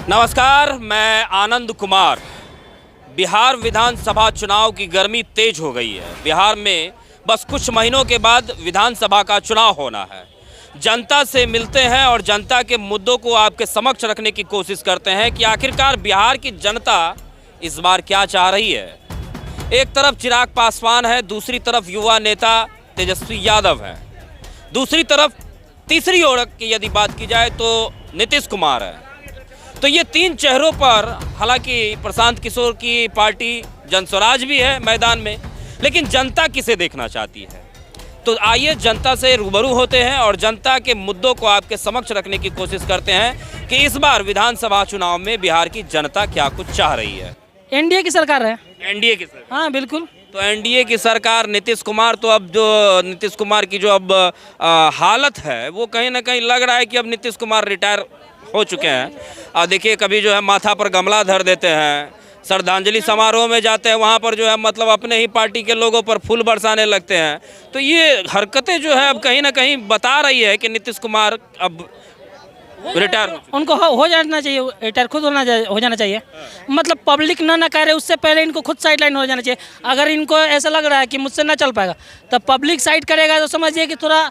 नमस्कार, मैं आनंद कुमार। बिहार विधानसभा चुनाव की गर्मी तेज हो गई है। बिहार में बस कुछ महीनों के बाद विधानसभा का चुनाव होना है। जनता से मिलते हैं और जनता के मुद्दों को आपके समक्ष रखने की कोशिश करते हैं कि आखिरकार बिहार की जनता इस बार क्या चाह रही है। एक तरफ चिराग पासवान है, दूसरी तरफ युवा नेता तेजस्वी यादव है, दूसरी तरफ तीसरी ओर की यदि बात की जाए तो नीतीश कुमार है। तो ये तीन चेहरों पर, हालांकि प्रशांत किशोर की पार्टी जनस्वराज भी है मैदान में, लेकिन जनता किसे देखना चाहती है। तो आइए जनता से रूबरू होते हैं और जनता के मुद्दों को आपके समक्ष रखने की कोशिश करते हैं कि इस बार विधानसभा चुनाव में बिहार की जनता क्या कुछ चाह रही है। एनडीए की सरकार है। एनडीए की सरकार? हाँ बिल्कुल। तो एनडीए की सरकार, नीतीश कुमार, तो अब जो नीतीश कुमार की जो अब हालत है वो कहीं ना कहीं लग रहा है कि अब नीतीश कुमार रिटायर हो चुके हैं। और देखिए, कभी जो है माथा पर गमला धर देते हैं, श्रद्धांजलि समारोह में जाते हैं, वहाँ पर जो है मतलब अपने ही पार्टी के लोगों पर फूल बरसाने लगते हैं। तो ये हरकतें जो है अब कहीं ना कहीं बता रही है कि नीतीश कुमार अब रिटायर उनको हो जाना चाहिए, रिटायर खुद हो जाना चाहिए। मतलब पब्लिक ना नकारे उससे पहले इनको खुद साइड लाइन हो जाना चाहिए। अगर इनको ऐसा लग रहा है कि मुझसे ना चल पाएगा, तब पब्लिक साइड करेगा तो समझिए कि थोड़ा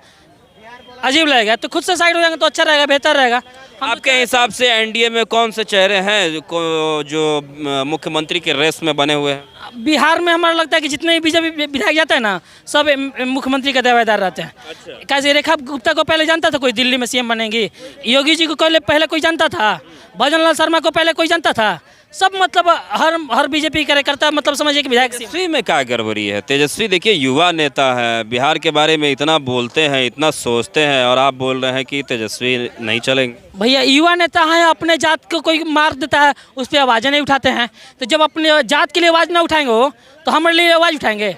अजीब लगेगा। तो खुद से साइड हो जाएंगे तो अच्छा रहेगा, बेहतर रहेगा। आपके हिसाब से एनडीए में कौन से चेहरे हैं जो मुख्यमंत्री के रेस में बने हुए हैं? बिहार में हमारा लगता है कि जितने भी बीजेपी विधायक जाते हैं ना, सब मुख्यमंत्री का दावेदार रहते हैं। अच्छा। कैसे रेखा गुप्ता को पहले जानता था कोई दिल्ली में सीएम बनेंगी, योगी जी को पहले कोई जानता था, भजनलाल शर्मा को पहले कोई जानता था, सब मतलब हर बीजेपी कार्यकर्ता मतलब समझिए कि विधायक। तेजस्वी में क्या गड़बड़ी है? तेजस्वी देखिए युवा नेता है, बिहार के बारे में इतना बोलते हैं, इतना सोचते हैं, और आप बोल रहे हैं कि तेजस्वी नहीं चलेंगे। भैया युवा नेता हैं, अपने जात को कोई मार देता है उस पर आवाज़ें नहीं उठाते हैं। तो जब अपने जात के लिए आवाज़ ना उठाएंगे वो, तो हमारे लिए आवाज़ उठाएंगे।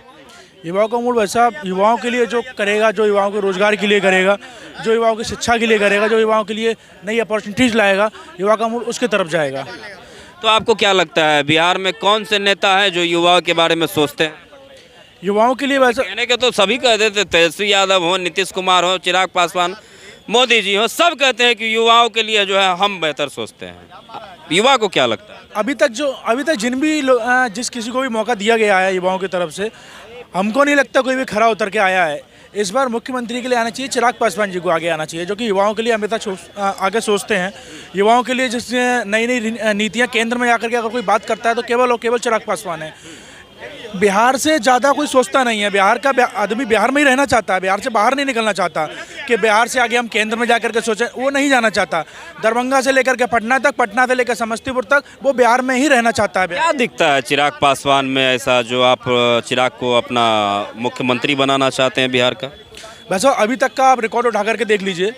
युवाओं का मूड वैसा, युवाओं के लिए जो करेगा, जो युवाओं के रोजगार के लिए करेगा, जो युवाओं की शिक्षा के लिए करेगा, जो युवाओं के लिए नई अपॉर्चुनिटीज़ लाएगा, युवा का मूड उसके तरफ जाएगा। तो आपको क्या लगता है बिहार में कौन से नेता हैं जो युवाओं के बारे में सोचते हैं? युवाओं के लिए वैसा कहने के तो सभी कहते थे, तेजस्वी यादव हो, नीतीश कुमार हो, चिराग पासवान, मोदी जी हो, सब कहते हैं कि युवाओं के लिए जो है हम बेहतर सोचते हैं। युवा को क्या लगता है? अभी तक जिस किसी को भी मौका दिया गया है युवाओं की तरफ से, हमको नहीं लगता कोई भी खरा उतर के आया है। इस बार मुख्यमंत्री के लिए आना चाहिए चिराग पासवान जी को आगे आना चाहिए, जो कि युवाओं के लिए हमेशा आगे सोचते हैं। युवाओं के लिए जिसने नई नई नीतियाँ केंद्र में आकर के अगर कोई बात करता है तो केवल और केवल चिराग पासवान है। बिहार से ज़्यादा कोई सोचता नहीं है। बिहार का आदमी बिहार में ही रहना चाहता है, बिहार से बाहर नहीं निकलना चाहता कि बिहार से आगे हम केंद्र में जाकर के सोचें, वो नहीं जाना चाहता। दरभंगा से लेकर के पटना तक, पटना से लेकर समस्तीपुर तक वो बिहार में ही रहना चाहता है। क्या दिखता है चिराग पासवान में ऐसा जो आप चिराग को अपना मुख्यमंत्री बनाना चाहते हैं बिहार का? वैसे अभी तक का आप रिकॉर्ड उठा करके देख लीजिए,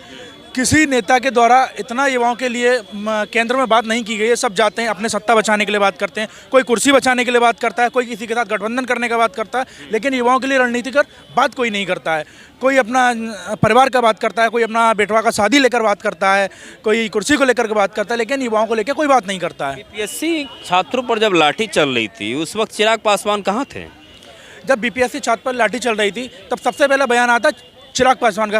किसी नेता के द्वारा इतना युवाओं के लिए केंद्र में बात नहीं की गई है। सब जाते हैं अपने सत्ता बचाने के लिए बात करते हैं, कोई कुर्सी बचाने के लिए बात करता है, कोई किसी के साथ गठबंधन करने का बात करता है, लेकिन युवाओं के लिए रणनीतिकर बात कोई नहीं करता है। कोई अपना परिवार का बात करता है, कोई अपना बेटवा का शादी लेकर बात करता है, कोई कुर्सी को लेकर के बात करता है, लेकिन युवाओं को लेकर कोई बात नहीं करता है। बीपीएससी छात्रों पर जब लाठी चल रही थी उस वक्त चिराग पासवान कहाँ थे? जब बीपीएससी छात्र पर लाठी चल रही थी तब सबसे पहला बयान आता चिराग पासवान का।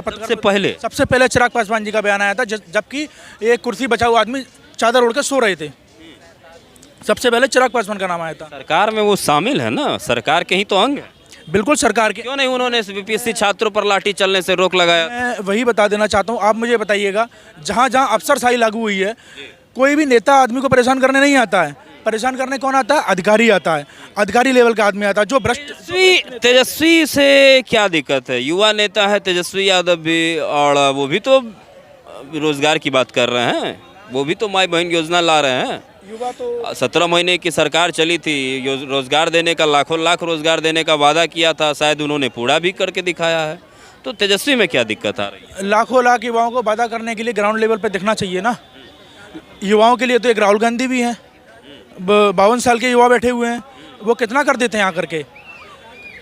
सबसे पहले चिराग पासवान जी का बयान आया था, जबकि एक कुर्सी बचाओ आदमी चादर ओढ़ के सो रहे थे। सबसे पहले चिराग पासवान का नाम आया था। सरकार में वो शामिल है ना, सरकार के ही तो अंग है। बिल्कुल सरकार के। क्यों नहीं उन्होंने बीपीएससी छात्रों पर लाठी चलने से रोक लगाया? मैं वही बता देना चाहता हूँ। आप मुझे बताइएगा, जहाँ जहाँ अफसरशाही लागू हुई है, कोई भी नेता आदमी को परेशान करने नहीं आता है। परेशान करने कौन आता है? अधिकारी आता है, अधिकारी लेवल का आदमी आता है जो भ्रष्ट। तेजस्वी से क्या दिक्कत है? युवा नेता है तेजस्वी यादव भी, और वो भी तो रोजगार की बात कर रहे हैं, वो भी तो माई बहन योजना ला रहे हैं। युवा तो 17 महीने की सरकार चली थी, रोजगार देने का, लाखों लाख रोजगार देने का वादा किया था, शायद उन्होंने पूरा भी करके दिखाया है। तो तेजस्वी में क्या दिक्कत आ रही है? लाखों लाख युवाओं को वादा करने के लिए ग्राउंड लेवल पर दिखना चाहिए ना। युवाओं के लिए तो एक राहुल गांधी भी हैं, 52 साल के युवा बैठे हुए हैं, वो कितना कर देते हैं आकर के।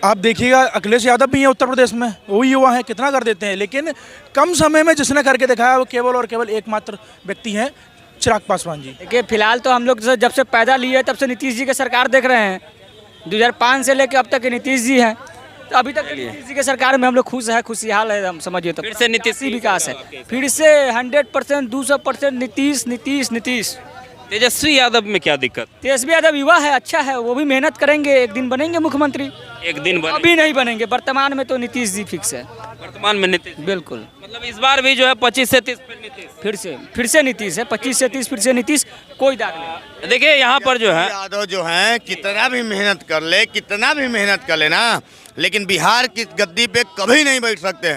आप देखिएगा अखिलेश यादव भी हैं उत्तर प्रदेश में, वही युवा हैं, कितना कर देते हैं। लेकिन कम समय में जिसने करके दिखाया वो केवल और केवल एकमात्र व्यक्ति हैं, चिराग पासवान जी। देखिए फिलहाल तो हम लोग जब से पैदा लिए तब से नीतीश जी की सरकार देख रहे हैं। 2005 से लेकर अब तक नीतीश जी हैं, तो अभी तक नीतीश जी की सरकार में हम लोग खुश है, खुशहाल है। हम समझिए तो फिर से नीतीश विकास है, फिर से 100%, 200% नीतीश नीतीश नीतीश। तेजस्वी यादव में क्या दिक्कत? तेजस्वी यादव युवा है, अच्छा है, वो भी मेहनत करेंगे, एक दिन बनेंगे मुख्यमंत्री। एक दिन बने, अभी नहीं बनेंगे, वर्तमान में तो नीतीश जी फिक्स है। वर्तमान में नीतीश, बिल्कुल, मतलब इस बार भी जो है 25 से 30 पे नीतीश। फिर से नीतीश है, 25 से 30 फिर से नीतीश, कोई दाग नहीं। देखिए यहाँ पर जो है यादव जो है कितना भी मेहनत कर ले, कितना भी मेहनत कर ले ना, लेकिन बिहार की गद्दी पे कभी नहीं बैठ सकते हैं।